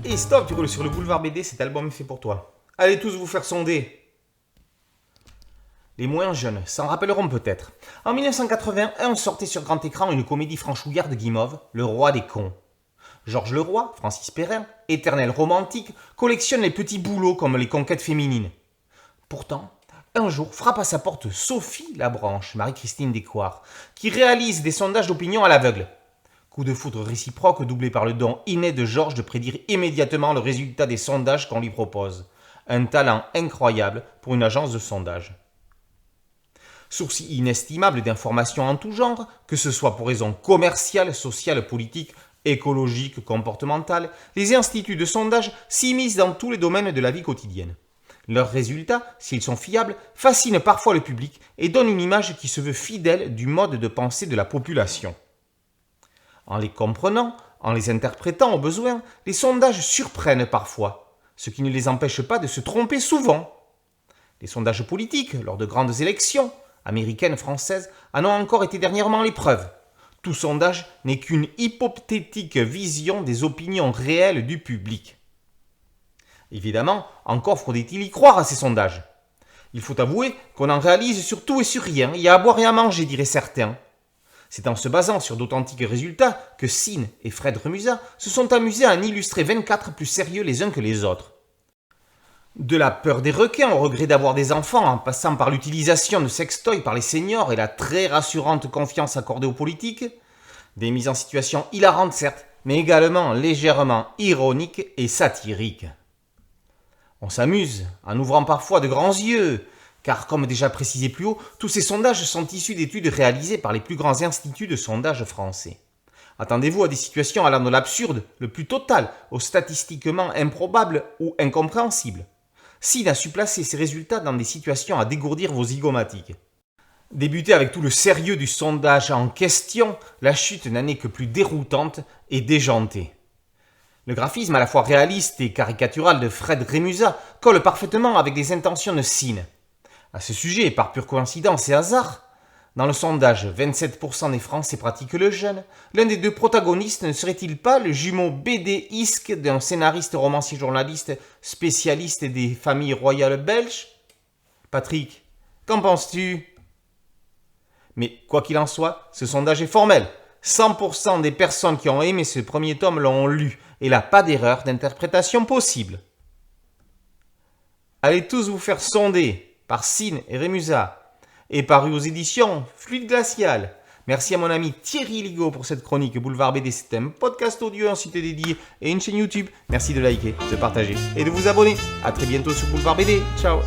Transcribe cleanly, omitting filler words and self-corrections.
Et stop, tu roules sur le boulevard BD, cet album est fait pour toi. Allez tous vous faire sonder. Les moins jeunes s'en rappelleront peut-être. En 1981 sortait sur grand écran une comédie franchouillarde guimauve, Le Roi des cons. Georges Leroy, Francis Perrin, éternel romantique, collectionne les petits boulots comme les conquêtes féminines. Pourtant, un jour frappe à sa porte Sophie Labranche, Marie-Christine Descoings, qui réalise des sondages d'opinion à l'aveugle. Coup de foudre réciproque doublé par le don inné de Georges de prédire immédiatement le résultat des sondages qu'on lui propose. Un talent incroyable pour une agence de sondage. Source inestimable d'informations en tout genre, que ce soit pour raisons commerciales, sociales, politiques, écologiques, comportementales, les instituts de sondage s'immiscent dans tous les domaines de la vie quotidienne. Leurs résultats, s'ils sont fiables, fascinent parfois le public et donnent une image qui se veut fidèle du mode de pensée de la population. En les comprenant, en les interprétant au besoin, les sondages surprennent parfois, ce qui ne les empêche pas de se tromper souvent. Les sondages politiques, lors de grandes élections, américaines, françaises, en ont encore été dernièrement l'épreuve. Tout sondage n'est qu'une hypothétique vision des opinions réelles du public. Évidemment, encore faudrait-il y croire à ces sondages. Il faut avouer qu'on en réalise sur tout et sur rien, il y a à boire et à manger, diraient certains. C'est en se basant sur d'authentiques résultats que Sine et Fred Remusat se sont amusés à en illustrer 24 plus sérieux les uns que les autres. De la peur des requins au regret d'avoir des enfants, en passant par l'utilisation de sextoys par les seniors et la très rassurante confiance accordée aux politiques, des mises en situation hilarantes certes, mais également légèrement ironiques et satiriques. On s'amuse, en ouvrant parfois de grands yeux, car comme déjà précisé plus haut, tous ces sondages sont issus d'études réalisées par les plus grands instituts de sondage français. Attendez-vous à des situations allant de l'absurde, le plus total, au statistiquement improbable ou incompréhensible. Sine a su placer ses résultats dans des situations à dégourdir vos zygomatiques. Débuté avec tout le sérieux du sondage en question, la chute n'en est que plus déroutante et déjantée. Le graphisme à la fois réaliste et caricatural de Fred Remusat colle parfaitement avec les intentions de Sine. À ce sujet, par pure coïncidence et hasard, dans le sondage 27% des Français pratiquent le jeûne, l'un des deux protagonistes ne serait-il pas le jumeau BD-isque d'un scénariste, romancier, journaliste, spécialiste des familles royales belges ? Patrick, qu'en penses-tu ? Mais quoi qu'il en soit, ce sondage est formel. 100% des personnes qui ont aimé ce premier tome l'ont lu, et là, pas d'erreur d'interprétation possible. Allez tous vous faire sonder par Sine et Remusat, et paru aux éditions Fluide Glacial. Merci à mon ami Thierry Ligaud pour cette chronique Boulevard BD. C'est un podcast audio, un site dédié et une chaîne YouTube. Merci de liker, de partager et de vous abonner. A très bientôt sur Boulevard BD. Ciao.